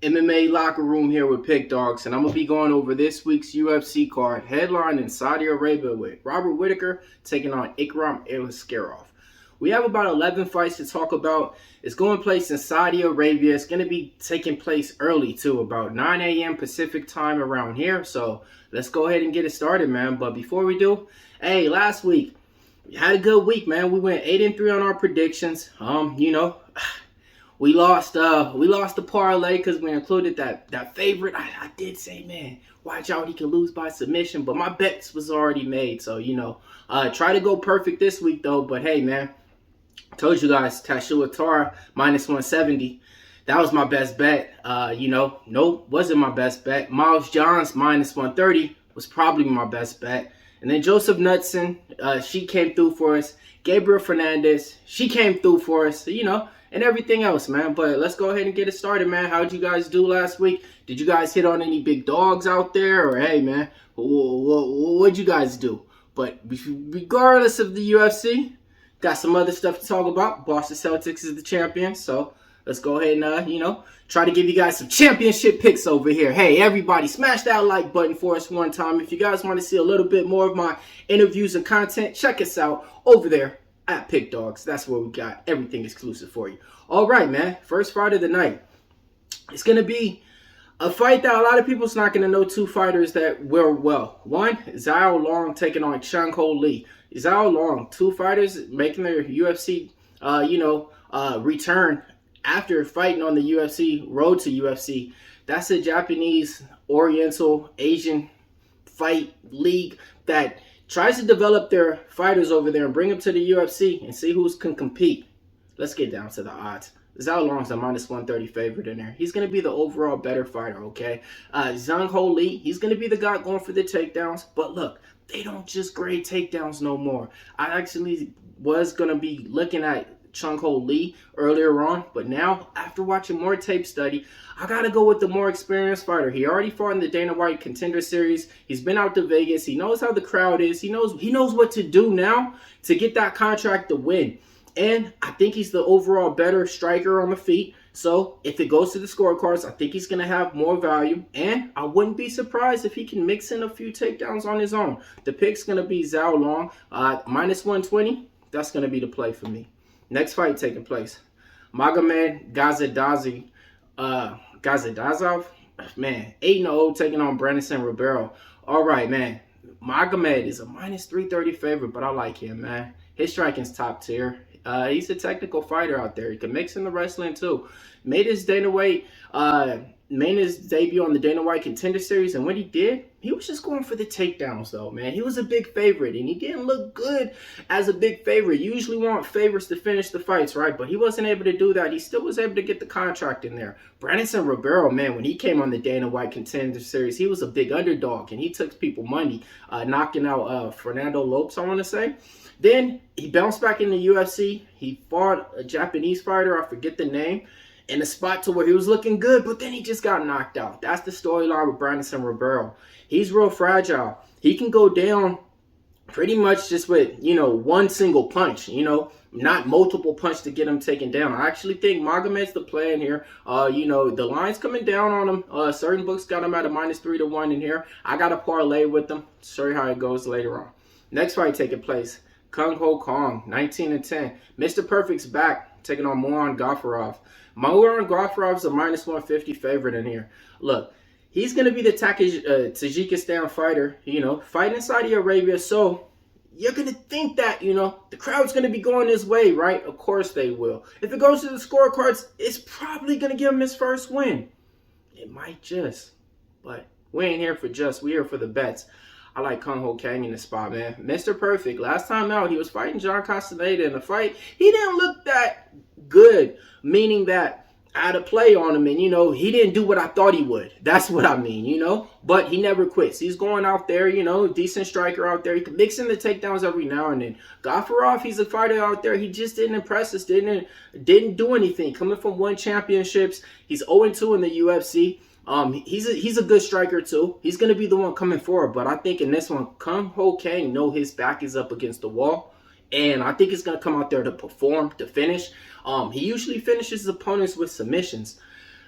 MMA Locker Room here with Pick Dawgz, and I'm going to be going over this week's UFC card, headlined in Saudi Arabia with Robert Whittaker taking on Aliskerov. We have about 11 fights to talk about. It's going place in Saudi Arabia. It's going to be taking place early, too, about 9 a.m. Pacific time around here. So let's go ahead and get it started, man. But before we do, hey, last week, we had a good week, man. We went 8-3 on our predictions. We lost the parlay because we included that favorite. I did say, man, watch out, he could lose by submission, but my bets was already made. So, try to go perfect this week, though. But, hey, man, told you guys, Tashua Tara, minus 170. That was my best bet. Nope, wasn't my best bet. Miles Johns, minus 130, was probably my best bet. And then Joseph Knudsen, she came through for us. Gabriel Fernandez, she came through for us, and everything else, man. But let's go ahead and get it started, man. How'd you guys do last week? Did you guys hit on any big dogs out there? Or, hey, man, what'd you guys do? But regardless of the UFC, got some other stuff to talk about. Boston Celtics is the champion, so let's go ahead and, try to give you guys some championship picks over here. Hey, everybody, smash that like button for us one time. If you guys want to see a little bit more of my interviews and content, check us out over there at Pick Dawgz. That's where we got everything exclusive for you. All right, man. First fight of the night. It's going to be a fight that a lot of people's not going to know two fighters that were well. One, Xiao Long taking on Chang-Ho Lee. Xiao Long, two fighters making their UFC, return after fighting on the UFC, road to UFC. That's a Japanese, Oriental, Asian fight league that tries to develop their fighters over there and bring them to the UFC and see who can compete. Let's get down to the odds. Xiao Long's a minus 130 favorite in there. He's going to be the overall better fighter, okay? Chang-Ho Lee, he's going to be the guy going for the takedowns. But look, they don't just grade takedowns no more. I actually was going to be looking at Chang-Ho Lee earlier on, but now after watching more tape study, I gotta go with the more experienced fighter. He already fought in the Dana White Contender Series. He's been out to Vegas. He knows how the crowd is. He knows what to do now to get that contract to win. And I think he's the overall better striker on the feet. So if it goes to the scorecards, I think he's gonna have more value. And I wouldn't be surprised if he can mix in a few takedowns on his own. The pick's gonna be Xiao Long, minus 120. That's gonna be the play for me. Next fight taking place. Magomed Gadzhiyasulov, man, 8-0 taking on Brandon Ribeiro. All right, man. Magomed is a minus 330 favorite, but I like him, man. His striking's top tier. He's a technical fighter out there. He can mix in the wrestling too. Made his debut on the Dana White Contender Series, and when he did, he was just going for the takedowns, though, man. He was a big favorite, and he didn't look good as a big favorite. You usually want favorites to finish the fights, right? But he wasn't able to do that. He still was able to get the contract in there. Brandon Ribeiro, man, when he came on the Dana White Contender Series, he was a big underdog, and he took people money, knocking out Fernando Lopes, I want to say. Then he bounced back in the UFC. He fought a Japanese fighter, I forget the name, in a spot to where he was looking good, but then he just got knocked out. That's the storyline with Brandon Ribeiro. He's real fragile. He can go down pretty much just with, one single punch, not multiple punch to get him taken down. I actually think Magomed's the play in here. The line's coming down on him. Certain books got him at a minus 3-1 in here. I got a parlay with them. Show you how it goes later on. Next fight taking place. Kyung-Ho 19-10. Mr. Perfect's back, taking on Moran Gafurov. Moran Gafurov's a minus 150 favorite in here. Look, he's going to be the Tajikistan fighter, fighting in Saudi Arabia. So you're going to think that, the crowd's going to be going his way, right? Of course they will. If it goes to the scorecards, it's probably going to give him his first win. It might just. But we ain't here for just. We're here for the bets. I like Kyung-Ho Kang in the spot, man. Mr. Perfect, last time out, he was fighting John Castaneda in the fight. He didn't look that good, meaning that I had a play on him, and, he didn't do what I thought he would. That's what I mean, But he never quits. He's going out there, decent striker out there. He can mix in the takedowns every now and then. Gafurov, he's a fighter out there. He just didn't impress us, didn't do anything. Coming from 1 championships, he's 0-2 in the UFC. He's a good striker too. He's going to be the one coming forward. But I think in this one, Kyung-Ho Kang know his back is up against the wall. And I think he's going to come out there to perform, to finish. He usually finishes his opponents with submissions.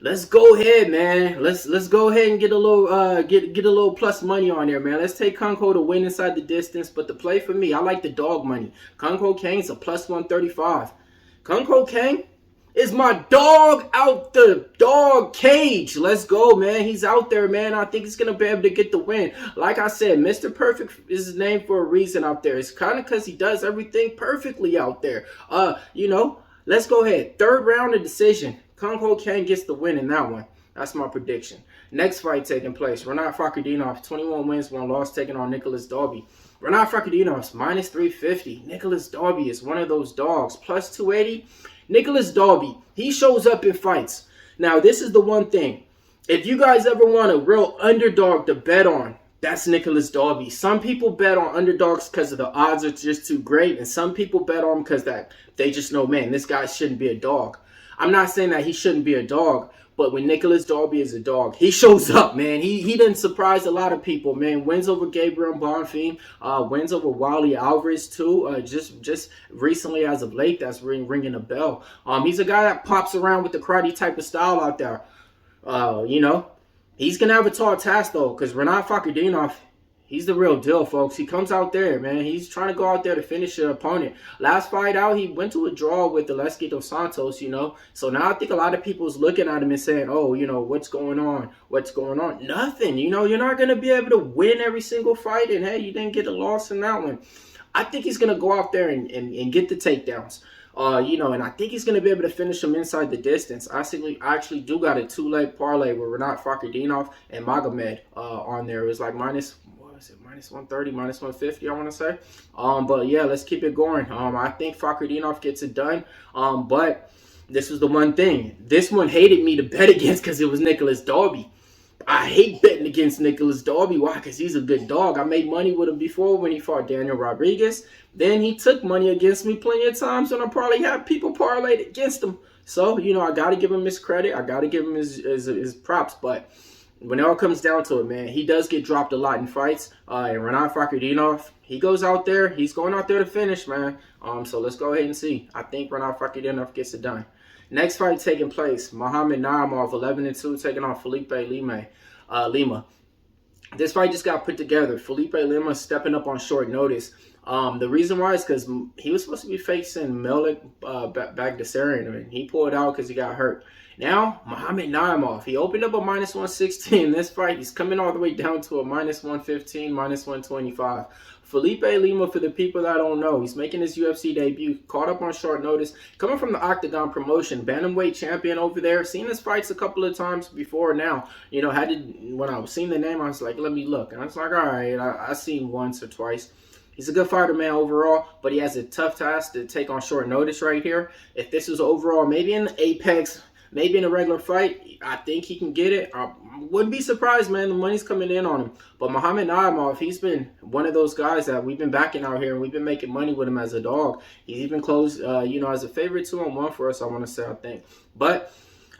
Let's go ahead, man. Let's go ahead and get a little get a little plus money on there, man. Let's take Kyung-Ho to win inside the distance. But the play for me, I like the dog money. Kyung-Ho Kang's a plus 135. Kyung-Ho Kang is my dog out the dog cage. Let's go, man. He's out there, man. I think he's going to be able to get the win. Like I said, Mr. Perfect is his name for a reason out there. It's kind of because he does everything perfectly out there. Let's go ahead. Third round of decision. Kyung-Ho Kang gets the win in that one. That's my prediction. Next fight taking place. Riyadh Fakhretdinov, 21 wins, 1 loss, taking on Nicholas Dalby. Riyadh Fakhretdinov's minus 350. Nicholas Dalby is one of those dogs. Plus 280. Nicholas Dalby, he shows up in fights. Now, this is the one thing. If you guys ever want a real underdog to bet on, that's Nicholas Dalby. Some people bet on underdogs because the odds are just too great, and some people bet on him because they just know, man, this guy shouldn't be a dog. I'm not saying that he shouldn't be a dog, but when Nicholas Dalby is a dog, he shows up, man. He didn't surprise a lot of people, man. Wins over Gabriel Bonfim, wins over Wally Alvarez too. Just recently, as of late, that's ringing a bell. He's a guy that pops around with the karate type of style out there. He's gonna have a tall task though, because Riyadh Fakhretdinov, he's the real deal, folks. He comes out there, man. He's trying to go out there to finish an opponent. Last fight out, he went to a draw with Aliskerov dos Santos, So now I think a lot of people's looking at him and saying, oh, what's going on? What's going on? Nothing. You're not going to be able to win every single fight. And, hey, you didn't get a loss in that one. I think he's going to go out there and get the takedowns. And I think he's going to be able to finish him inside the distance. I actually do got a 2-leg parlay with Riyadh Fakhretdinov and Magomedov on there. It was like minus 130, minus 150, I want to say. But yeah, let's keep it going. I think Fakhretdinov gets it done. But this was the one thing. This one hated me to bet against because it was Nicholas Dalby. I hate betting against Nicholas Dalby. Why? Because he's a good dog. I made money with him before when he fought Daniel Rodriguez. Then he took money against me plenty of times, and I probably had people parlayed against him. So, I got to give him his credit. I got to give him his props. But when it all comes down to it, man, he does get dropped a lot in fights. And Riyadh Fakhretdinov, he goes out there. He's going out there to finish, man. So let's go ahead and see. I think Riyadh Fakhretdinov gets it done. Next fight taking place, Muhammad Naimov, 11-2, taking on Felipe Lima. This fight just got put together. Felipe Lima stepping up on short notice. The reason why is because he was supposed to be facing Millz Bagdasarian, and he pulled out because he got hurt. Now, Muhammad Naimov, he opened up a minus 160 in this fight. He's coming all the way down to a minus 115, minus 125. Felipe Lima, for the people that don't know, he's making his UFC debut, caught up on short notice, coming from the Octagon promotion, bantamweight champion over there. Seen his fights a couple of times before now. When I was seeing the name, I was like, let me look. And I was like, all right, I seen once or twice. He's a good fighter, man, overall, but he has a tough task to take on short notice right here. If this is overall, maybe in the Apex, maybe in a regular fight, I think he can get it. I wouldn't be surprised, man. The money's coming in on him. But Muhammad Naimov, he's been one of those guys that we've been backing out here, and we've been making money with him as a dog. He's even closed, as a favorite 2-1 for us, I want to say, I think. But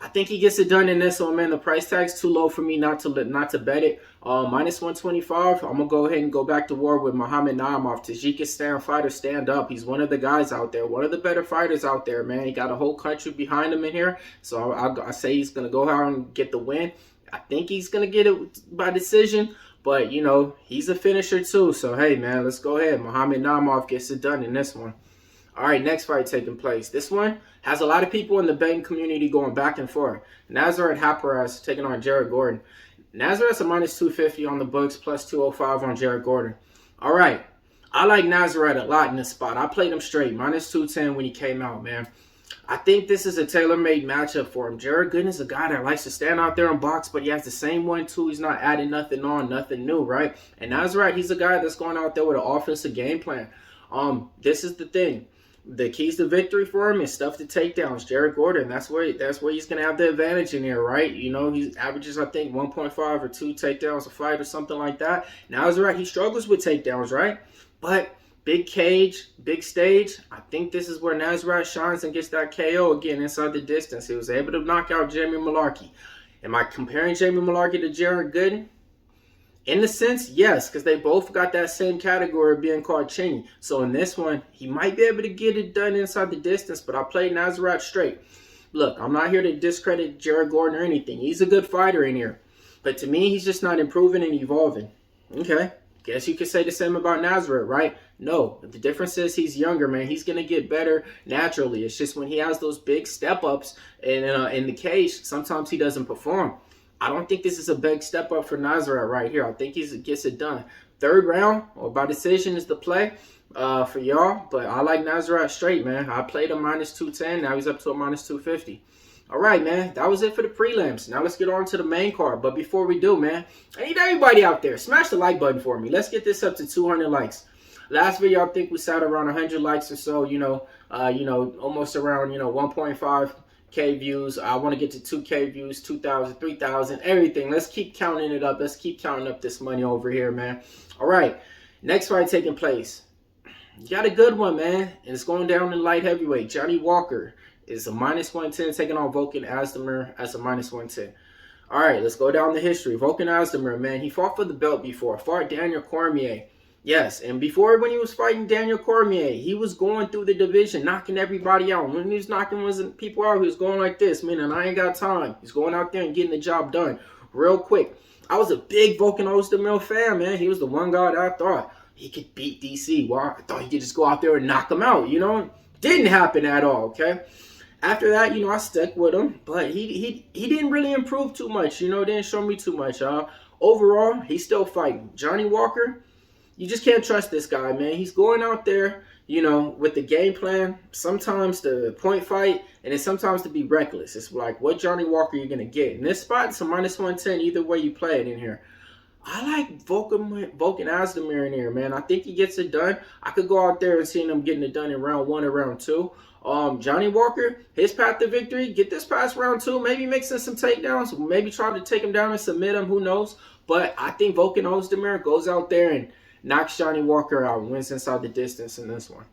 I think he gets it done in this one, man. The price tag's too low for me not to bet it. Minus 125. I'm going to go ahead and go back to war with Muhammad Naimov. Tajikistan fighter, stand up. He's one of the guys out there. One of the better fighters out there, man. He got a whole country behind him in here. So I say he's going to go out and get the win. I think he's going to get it by decision. But, he's a finisher too. So, hey, man, let's go ahead. Muhammad Naimov gets it done in this one. All right, next fight taking place. This one has a lot of people in the betting community going back and forth. Nazareth Haqparast taking on Jared Gordon. Nazareth's a minus 250 on the books, plus 205 on Jared Gordon. All right, I like Nazareth a lot in this spot. I played him straight, minus 210 when he came out, man. I think this is a tailor-made matchup for him. Jared Gordon is a guy that likes to stand out there and box, but he has the same one, too. He's not adding nothing on, nothing new, right? And Nazareth, he's a guy that's going out there with an offensive game plan. This is the thing. The keys to victory for him is stuff to takedowns. Jared Gordon, that's where he's going to have the advantage in here, right? He averages, I think, 1.5 or 2 takedowns a fight or something like that. Nazareth, he struggles with takedowns, right? But big cage, big stage, I think this is where Nazareth shines and gets that KO again inside the distance. He was able to knock out Jamie Mullarkey. Am I comparing Jamie Mullarkey to Jared Gordon? In a sense, yes, because they both got that same category of being called chinny. So in this one, he might be able to get it done inside the distance, but I played Nazareth straight. Look, I'm not here to discredit Jared Gordon or anything. He's a good fighter in here. But to me, he's just not improving and evolving. Okay. Guess you could say the same about Nazareth, right? No. The difference is he's younger, man. He's going to get better naturally. It's just when he has those big step-ups in the cage, sometimes he doesn't perform. I don't think this is a big step up for Nazareth right here. I think he gets it done. Third round or by decision is the play for y'all. But I like Nazareth straight, man. I played a minus 210. Now he's up to a minus 250. All right, man. That was it for the prelims. Now let's get on to the main card. But before we do, man, I need everybody out there, smash the like button for me. Let's get this up to 200 likes. Last video, I think we sat around 100 likes or so. Almost around 1.5K views. I want to get to 2K views, 2,000, 3,000, everything. Let's keep counting it up. Let's keep counting up this money over here, man. All right. Next fight taking place. You got a good one, man. And it's going down in light heavyweight. Johnny Walker is a minus 110, taking on Oezdemir as a minus 110. All right, let's go down the history. Oezdemir, man, he fought for the belt before. Fought Daniel Cormier. Yes, and before when he was fighting Daniel Cormier, he was going through the division, knocking everybody out. When he was knocking people out, he was going like this, meaning I ain't got time. He's going out there and getting the job done real quick. I was a big Oezdemir fan, man. He was the one guy that I thought he could beat DC. Well, I thought he could just go out there and knock him out, Didn't happen at all, okay? After that, I stuck with him, but he didn't really improve too much, didn't show me too much, Overall, he's still fighting. Johnny Walker, you just can't trust this guy, man. He's going out there, with the game plan, sometimes to point fight, and then sometimes to be reckless. It's like, what Johnny Walker are you going to get? In this spot, it's a minus 110 either way you play it in here. I like Oezdemir in here, man. I think he gets it done. I could go out there and see him getting it done in round 1 or round 2. Johnny Walker, his path to victory, get this past round 2, maybe mix in some takedowns, maybe try to take him down and submit him, who knows. But I think Oezdemir goes out there and knocks Johnny Walker out and wins inside the distance in this one.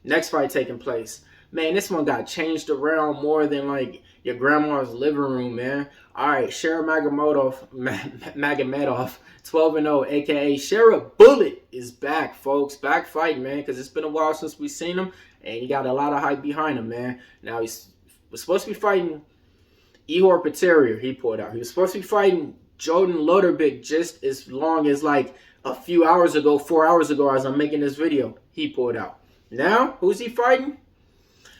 Next fight taking place. Man, this one got changed around more than like your grandma's living room, man. All right, Shara Magomedov, 12-0, a.k.a. Shara Bullet is back, folks. Back fighting, man, because it's been a while since we've seen him, and he got a lot of hype behind him, man. Now, he was supposed to be fighting Ihor Potieria, he pulled out. He was supposed to be fighting Jordan Lutterbach just as long as, like, a few hours ago, 4 hours ago, as I'm making this video. He pulled out. Now, who's he fighting?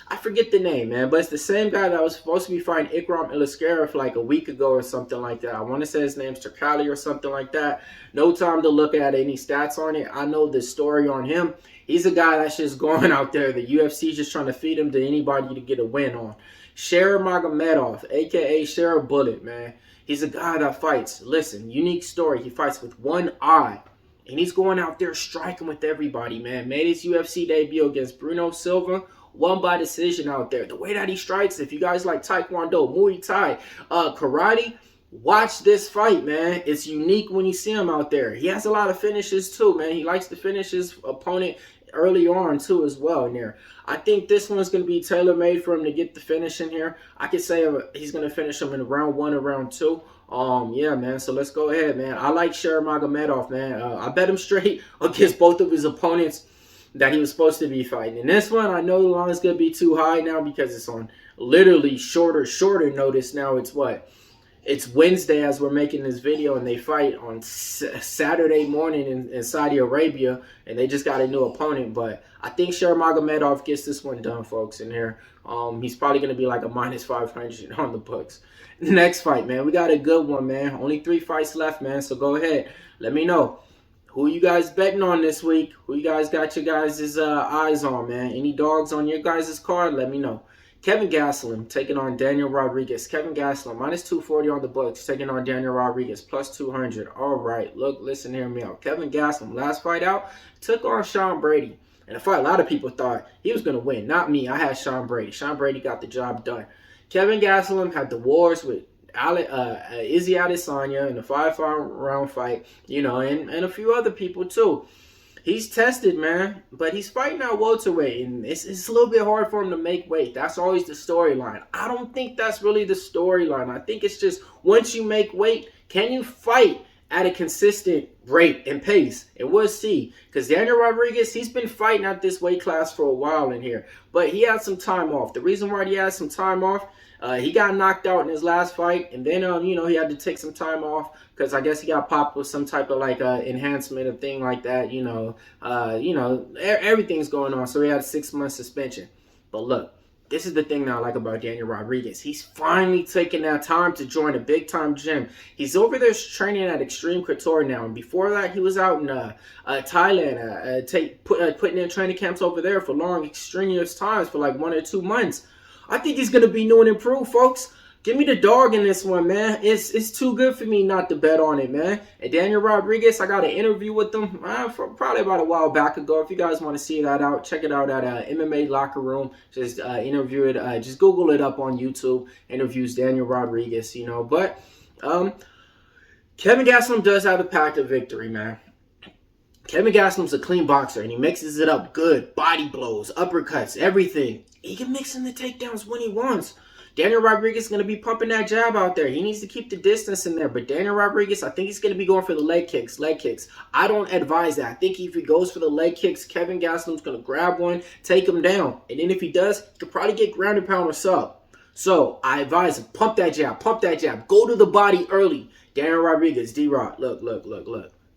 I forget the name, man, but it's the same guy that was supposed to be fighting Ikram Aliskerov like a week ago or something like that. I want to say his name's Turkali or something like that. No time to look at any stats on it. I know the story on him. He's a guy that's just going out there. The UFC just trying to feed him to anybody to get a win on. Shara Magomedov, a.k.a. Shara Bullet, man. He's a guy that fights. Listen, unique story. He fights with one eye. And he's going out there striking with everybody, man. Made his UFC debut against Bruno Silva. Won by decision out there. The way that he strikes, if you guys like Taekwondo, Muay Thai, karate, watch this fight, man. It's unique when you see him out there. He has a lot of finishes too, man. He likes to finish his opponent early on too as well in there. I think this one's going to be tailor-made for him to get the finish in here. I could say he's going to finish him in round 1 or round 2. Yeah, man. So let's go ahead, man. I like Shara Magomedov, man. I bet him straight against both of his opponents that he was supposed to be fighting. In this one, I know the line's going to be too high now because it's on literally shorter notice now. It's what? It's Wednesday as we're making this video, and they fight on Saturday morning in Saudi Arabia, and they just got a new opponent. But I think Shara Magomedov gets this one done, folks, in here. He's probably going to be like a minus 500 on the books. Next fight, man. We got a good one, man. Only 3 fights left, man, so go ahead. Let me know. Who you guys betting on this week? Who you guys got your guys' eyes on, man? Any dogs on your guys' card? Let me know. Kevin Gastelum taking on Daniel Rodriguez. Kevin Gastelum, minus 240 on the books, taking on Daniel Rodriguez, plus 200. All right, look, listen, hear me out. Kevin Gastelum, last fight out, took on Sean Brady. And a fight a lot of people thought he was going to win. Not me. I had Sean Brady. Sean Brady got the job done. Kevin Gastelum had the wars with Izzy Adesanya in the 5-round fight, and a few other people too. He's tested, man, but he's fighting at welterweight, and it's a little bit hard for him to make weight. That's always the storyline. I don't think that's really the storyline. I think it's just once you make weight, can you fight at a consistent rate and pace? And we'll see. Because Daniel Rodriguez, he's been fighting at this weight class for a while in here, but he had some time off. The reason why he had some time off, He got knocked out in his last fight, and then you know, he had to take some time off because I guess he got popped with some type of like enhancement or thing like that. You know, everything's going on, so he had a 6-month suspension. But look, this is the thing that I like about Daniel Rodriguez. He's finally taking that time to join a big-time gym. He's over there training at Extreme Couture now. And before that, he was out in Thailand, putting in training camps over there for long, extraneous times for like 1 or 2 months. I think he's going to be new and improved, folks. Give me the dog in this one, man. It's too good for me not to bet on it, man. And Daniel Rodriguez, I got an interview with him probably about a while back ago. If you guys want to see that out, check it out at MMA Locker Room. Just interview it. Just Google it up on YouTube. Interviews Daniel Rodriguez, you know. But Kevin Gastelum does have the path to victory, man. Kevin Gastelum's a clean boxer, and he mixes it up good. Body blows, uppercuts, everything. He can mix in the takedowns when he wants. Daniel Rodriguez is going to be pumping that jab out there. He needs to keep the distance in there. But Daniel Rodriguez, I think he's going to be going for the leg kicks. I don't advise that. I think if he goes for the leg kicks, Kevin Gastelum's going to grab one, take him down. And then if he does, he could probably get ground and pound or sub. So I advise him, pump that jab. Go to the body early. Daniel Rodriguez, D-Rod, look.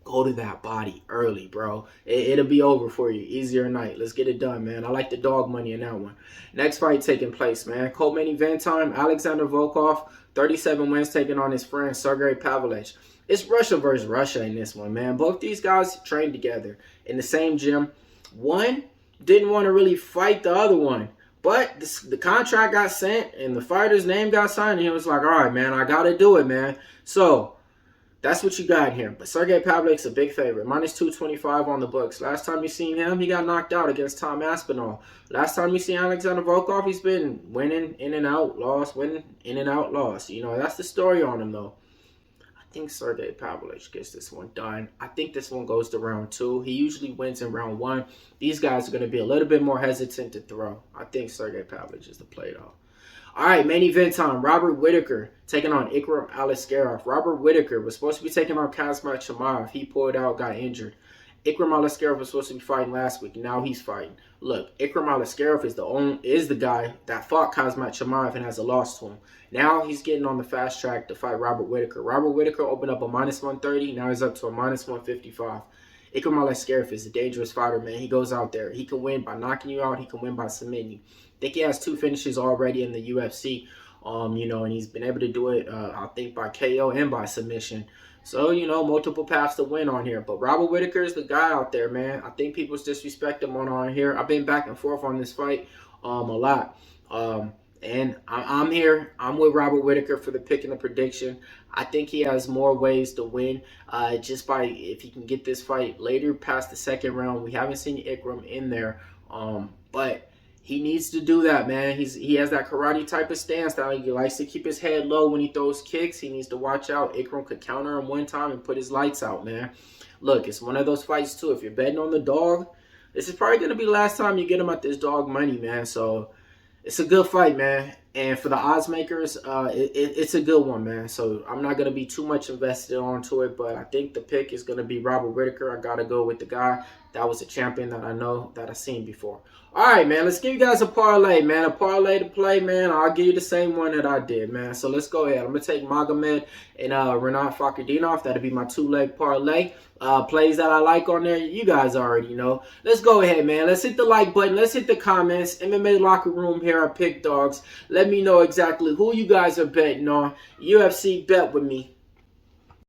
Go to that body early, bro. It'll be over for you. Easier night. Let's get it done, man. I like the dog money in that one. Next fight taking place, man. Co-main event time. Alexander Volkov, 37 wins, taking on his friend Sergey Pavlovich. It's Russia versus Russia in this one, man. Both these guys trained together in the same gym. One didn't want to really fight the other one. But the contract got sent and the fighter's name got signed. And he was like, all right, man, I got to do it, man. So that's what you got here. But Sergey Pavlovich's a big favorite. Minus 225 on the books. Last time you seen him, he got knocked out against Tom Aspinall. Last time you seen Alexander Volkov, he's been winning in and out, lost, winning in and out, lost. You know, that's the story on him, though. I think Sergey Pavlovich gets this one done. I think this one goes to round 2. He usually wins in round 1. These guys are going to be a little bit more hesitant to throw. I think Sergey Pavlovich is the play, though. All right, main event time. Robert Whittaker taking on Ikram Aliskerov. Robert Whittaker was supposed to be taking on Khamzat Chimaev. He pulled out, got injured. Ikram Aliskerov was supposed to be fighting last week. Now he's fighting. Look, Ikram Aliskerov is the guy that fought Khamzat Chimaev and has a loss to him. Now he's getting on the fast track to fight Robert Whittaker. Robert Whittaker opened up a minus 130. Now he's up to a minus 155. Ikram Aliskerov is a dangerous fighter, man. He goes out there. He can win by knocking you out. He can win by submitting you. I think he has 2 finishes already in the UFC, you know, and he's been able to do it, I think, by KO and by submission. So, you know, multiple paths to win on here. But Robert Whittaker is the guy out there, man. I think people disrespect him on here. I've been back and forth on this fight a lot. And I'm here. I'm with Robert Whittaker for the pick and the prediction. I think he has more ways to win just by if he can get this fight later past the second round. We haven't seen Ikram in there, but he needs to do that, man. He has that karate type of stance that he likes to keep his head low when he throws kicks. He needs to watch out. Ikram could counter him one time and put his lights out, man. Look, it's one of those fights, too. If you're betting on the dog, this is probably going to be the last time you get him at this dog money, man. So it's a good fight, man. And for the odds makers, it's a good one, man. So I'm not going to be too much invested onto it, but I think the pick is going to be Robert Whittaker. I got to go with the guy that was a champion that I know that I've seen before. All right, man, let's give you guys a parlay, man. A parlay to play, man. I'll give you the same one that I did, man. So let's go ahead. I'm going to take Magomed and Renat Fakhretdinov. That'll be my 2-leg parlay. Plays that I like on there, you guys already know. Let's go ahead, man. Let's hit the like button. Let's hit the comments. MMA Locker Room here at Pick Dawgz. Let me know exactly who you guys are betting on. UFC, bet with me.